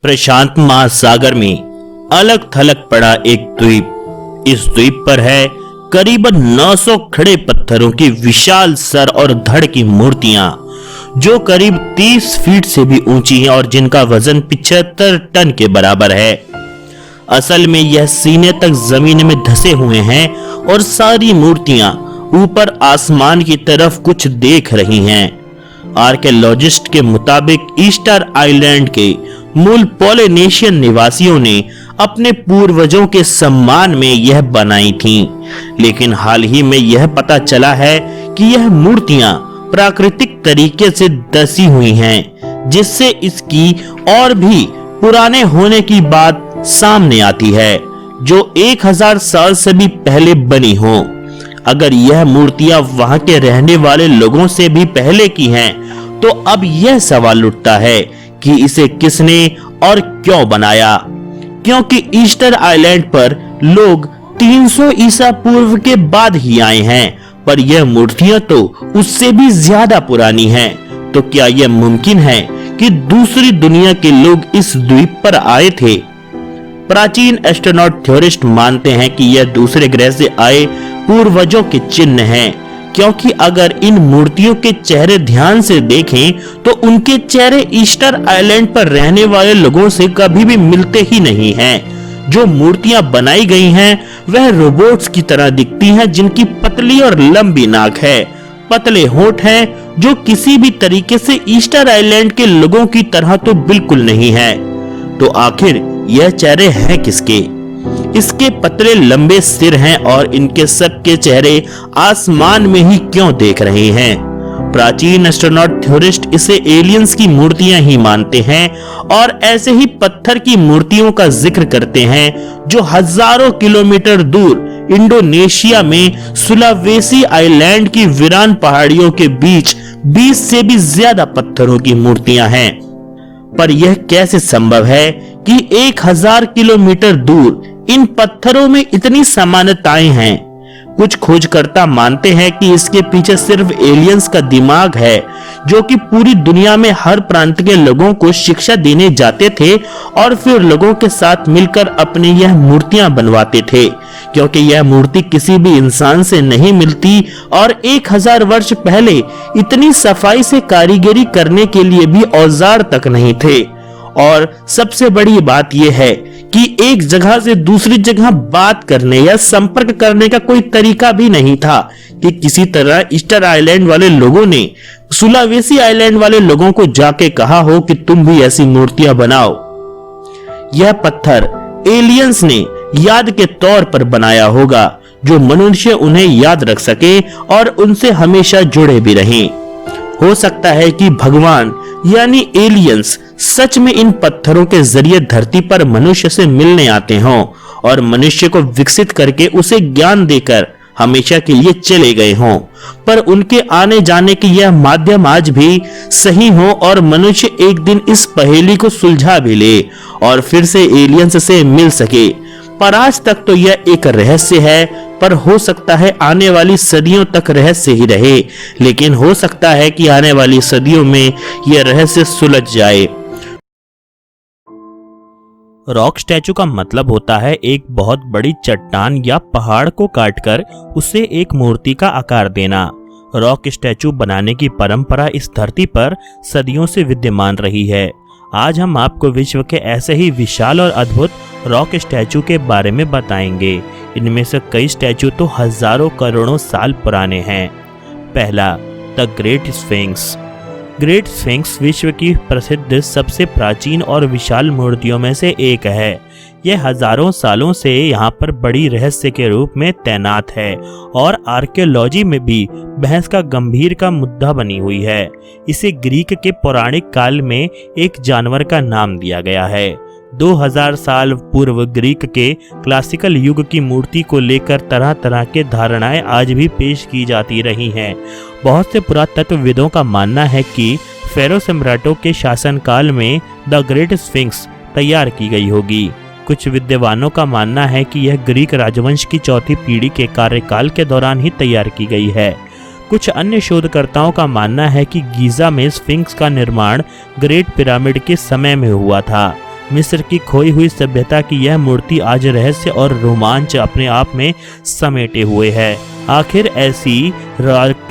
प्रशांत महासागर में अलग थलग पड़ा एक द्वीप। इस द्वीप पर है करीबन 900 खड़े पत्थरों की विशाल सर और धड़ की मूर्तियां, जो करीब 30 फीट से भी ऊंची हैं और जिनका वजन 75 टन के बराबर है। असल में यह सीने तक जमीन में धसे हुए हैं और सारी मूर्तियां ऊपर आसमान की तरफ कुछ देख रही हैं। आर्कियोलॉजिस्ट के मुताबिक ईस्टर आइलैंड के मूल पोलिनेशियन निवासियों ने अपने पूर्वजों के सम्मान में यह बनाई थीं, लेकिन हाल ही में यह पता चला है कि यह मूर्तियां प्राकृतिक तरीके से दसी हुई हैं, जिससे इसकी और भी पुराने होने की बात सामने आती है, जो 1000 साल से भी पहले बनी हो। अगर यह मूर्तियां वहां के रहने वाले लोगों से भी पहले की हैं, तो अब यह सवाल उठता है कि इसे किसने और क्यों बनाया, क्योंकि ईस्टर आइलैंड पर लोग 300 ईसा पूर्व के बाद ही आए हैं, पर यह मूर्तियां तो उससे भी ज्यादा पुरानी हैं। तो क्या यह मुमकिन है कि दूसरी दुनिया के लोग इस द्वीप पर आए थे? प्राचीन एस्ट्रोनॉट थ्योरिस्ट मानते हैं कि यह दूसरे ग्रह से आए पूर्वजों के चिन्ह हैं, क्योंकि अगर इन मूर्तियों के चेहरे ध्यान से देखें तो उनके चेहरे ईस्टर आइलैंड पर रहने वाले लोगों से कभी भी मिलते ही नहीं हैं। जो मूर्तियां बनाई गई हैं वह रोबोट्स की तरह दिखती हैं, जिनकी पतली और लंबी नाक है, पतले होंठ हैं, जो किसी भी तरीके से ईस्टर आइलैंड के लोगों की तरह तो बिल्कुल नहीं है। तो आखिर यह चेहरे हैं किसके? इसके पतले लंबे सिर हैं और इनके सबके चेहरे आसमान में ही क्यों देख रहे हैं? प्राचीन एस्ट्रोनॉट थ्योरिस्ट इसे एलियंस की मूर्तियां ही मानते हैं और ऐसे ही पत्थर की मूर्तियों का जिक्र करते हैं, जो हजारों किलोमीटर दूर इंडोनेशिया में सुलावेसी आइलैंड की वीरान पहाड़ियों के बीच 20 से भी ज्यादा पत्थरों की मूर्तियां हैं। पर यह कैसे संभव है कि 1000 किलोमीटर दूर इन पत्थरों में इतनी समानताएं हैं? कुछ खोजकर्ता मानते हैं कि इसके पीछे सिर्फ एलियंस का दिमाग है, जो कि पूरी दुनिया में हर प्रांत के लोगों को शिक्षा देने जाते थे और फिर लोगों के साथ मिलकर अपनी यह मूर्तियां बनवाते थे, क्योंकि यह मूर्ति किसी भी इंसान से नहीं मिलती और 1000 वर्ष पहले इतनी सफाई से कारीगरी करने के लिए भी औजार तक नहीं थे। और सबसे बड़ी बात यह है कि एक जगह से दूसरी जगह बात करने या संपर्क करने का कोई तरीका भी नहीं था कि किसी तरह ईस्टर आइलैंड वाले लोगों ने सुलावेसी आइलैंड वाले लोगों को जाके कहा हो कि तुम भी ऐसी मूर्तियां बनाओ। यह पत्थर एलियंस ने याद के तौर पर बनाया होगा, जो मनुष्य उन्हें याद रख सके और उनसे हमेशा जुड़े भी रहें। हो सकता है कि भगवान यानी एलियंस सच में इन पत्थरों के जरिए धरती पर मनुष्य से मिलने आते हों और मनुष्य को विकसित करके उसे ज्ञान देकर हमेशा के लिए चले गए हों, पर उनके आने जाने की यह माध्यम आज भी सही हो और मनुष्य एक दिन इस पहेली को सुलझा भी ले और फिर से एलियंस से मिल सके। पर आज तक तो यह एक रहस्य है, पर हो सकता है आने वाली सदियों तक रहस्य ही रहे, लेकिन हो सकता है कि आने वाली सदियों में यह रहस्य सुलझ जाए। रॉक स्टैचू का मतलब होता है एक बहुत बड़ी चट्टान या पहाड़ को काटकर उसे एक मूर्ति का आकार देना। रॉक स्टैचू बनाने की परंपरा इस धरती पर सदियों से विद्यमान रही है। आज हम आपको विश्व के ऐसे ही विशाल और अद्भुत रॉक स्टैचू के बारे में बताएंगे। इनमें से कई स्टैचू तो हजारों करोड़ों साल पुराने हैं। पहला, the great sphinx. Great sphinx विश्व की प्रसिद्ध सबसे प्राचीन और विशाल मूर्तियों में से एक है। यह हजारों सालों से यहाँ पर बड़ी रहस्य के रूप में तैनात है और आर्कियोलॉजी में भी बहस का गंभीर का मुद्दा बनी हुई है। इसे ग्रीक के पौराणिक काल में एक जानवर का नाम दिया गया है। 2000 साल पूर्व ग्रीक के क्लासिकल युग की मूर्ति को लेकर तरह तरह के धारणाएं आज भी पेश की जाती रही हैं। बहुत से पुरातत्वविदों का मानना है कि फेरो सम्राटों के शासनकाल में द ग्रेट स्फिंक्स तैयार की गई होगी। कुछ विद्वानों का मानना है कि यह ग्रीक राजवंश की चौथी पीढ़ी के कार्यकाल के दौरान ही तैयार की गई है। कुछ अन्य शोधकर्ताओं का मानना है कि गीजा में स्फिंक्स का निर्माण ग्रेट पिरामिड के समय में हुआ था। मिस्र की खोई हुई सभ्यता की यह मूर्ति आज रहस्य और रोमांच अपने आप में समेटे हुए है। आखिर ऐसी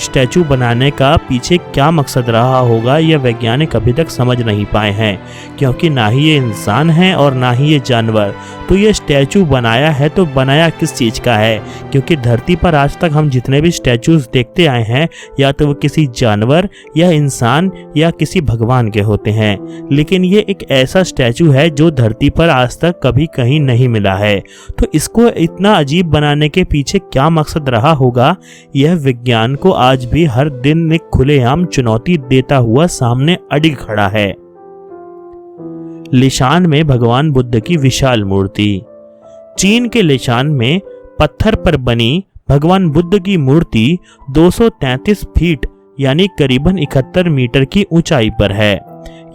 स्टैचू बनाने का पीछे क्या मकसद रहा होगा, यह वैज्ञानिक अभी तक समझ नहीं पाए हैं, क्योंकि ना ही ये इंसान है और ना ही ये जानवर। तो ये स्टैचू बनाया है तो बनाया किस चीज़ का है? क्योंकि धरती पर आज तक हम जितने भी स्टैचूज देखते आए हैं, या तो वो किसी जानवर या इंसान या किसी भगवान के होते हैं, लेकिन ये एक ऐसा स्टैचू है जो धरती पर आज तक कभी कहीं नहीं मिला है। तो इसको इतना अजीब बनाने के पीछे क्या मकसद रहा होगा, यह विज्ञान को आज भी हर दिन एक खुलेआम चुनौती देता हुआ सामने अड़िग खड़ा है। लिशान में भगवान बुद्ध की विशाल मूर्ति। चीन के लिशान में पत्थर पर बनी भगवान बुद्ध की मूर्ति 233 फीट यानी करीबन 71 मीटर की ऊंचाई पर है।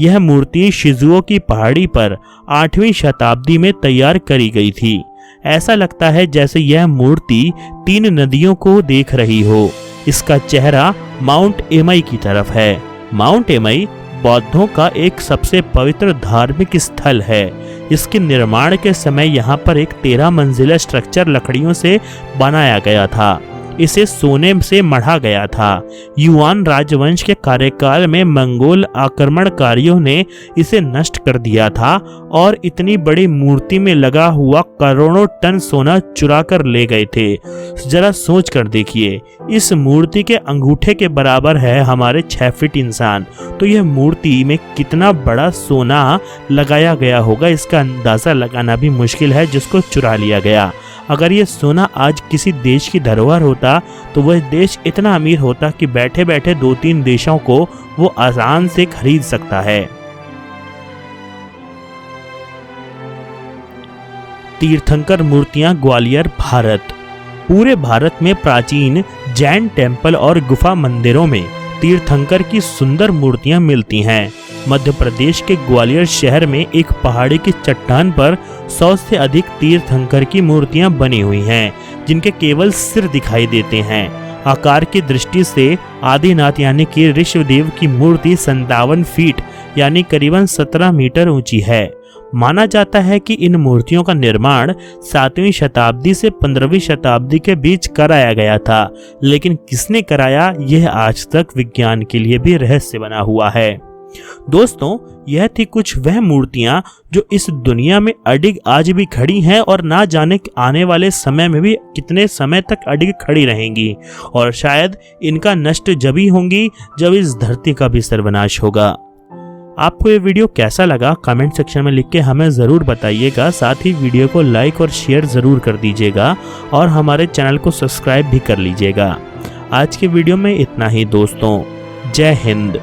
यह मूर्ति शिजुओ की पहाड़ी पर 8वीं शताब्दी में तैयार करी गई थी। ऐसा लगता है जैसे यह मूर्ति 3 नदियों को देख रही हो। इसका चेहरा माउंट एमई की तरफ है। माउंट एमई बौद्धों का एक सबसे पवित्र धार्मिक स्थल है। इसके निर्माण के समय यहाँ पर एक 13 मंजिला स्ट्रक्चर लकड़ियों से बनाया गया था। इसे सोने से मढ़ा गया था। युआन राजवंश के कार्यकाल में मंगोल आक्रमणकारियों ने इसे नष्ट कर दिया था और इतनी बड़ी मूर्ति में लगा हुआ करोड़ों टन सोना चुरा कर ले गए थे। जरा सोच कर देखिए, इस मूर्ति के अंगूठे के बराबर है हमारे 6 फीट इंसान। तो यह मूर्ति में कितना बड़ा सोना लगाया गया होगा, इसका अंदाजा लगाना भी मुश्किल है, जिसको चुरा लिया गया। अगर ये सोना आज किसी देश की धरोहर होता तो वह देश इतना अमीर होता कि बैठे बैठे 2-3 देशों को वो आसान से खरीद सकता है। तीर्थंकर मूर्तियां ग्वालियर भारत। पूरे भारत में प्राचीन जैन टेम्पल और गुफा मंदिरों में तीर्थंकर की सुंदर मूर्तियां मिलती हैं। मध्य प्रदेश के ग्वालियर शहर में एक पहाड़ी की चट्टान पर 100 से अधिक तीर्थंकर की मूर्तियां बनी हुई हैं, जिनके केवल सिर दिखाई देते हैं। आकार की दृष्टि से आदिनाथ यानी कि ऋषभदेव की मूर्ति 57 फीट यानी करीबन 17 मीटर ऊंची है। माना जाता है कि इन मूर्तियों का निर्माण 7वीं शताब्दी से 15वीं शताब्दी के बीच कराया गया था, लेकिन किसने कराया यह आज तक विज्ञान के लिए भी रहस्य बना हुआ है। दोस्तों, यह थी कुछ वह मूर्तियां जो इस दुनिया में अडिग आज भी खड़ी हैं और ना जाने आने वाले समय में भी कितने समय तक अडिग खड़ी रहेंगी, और शायद इनका नष्ट जब ही होंगी जब इस धरती का भी सर्वनाश होगा। आपको ये वीडियो कैसा लगा कमेंट सेक्शन में लिख के हमें ज़रूर बताइएगा। साथ ही वीडियो को लाइक और शेयर ज़रूर कर दीजिएगा और हमारे चैनल को सब्सक्राइब भी कर लीजिएगा। आज के वीडियो में इतना ही दोस्तों। जय हिंद।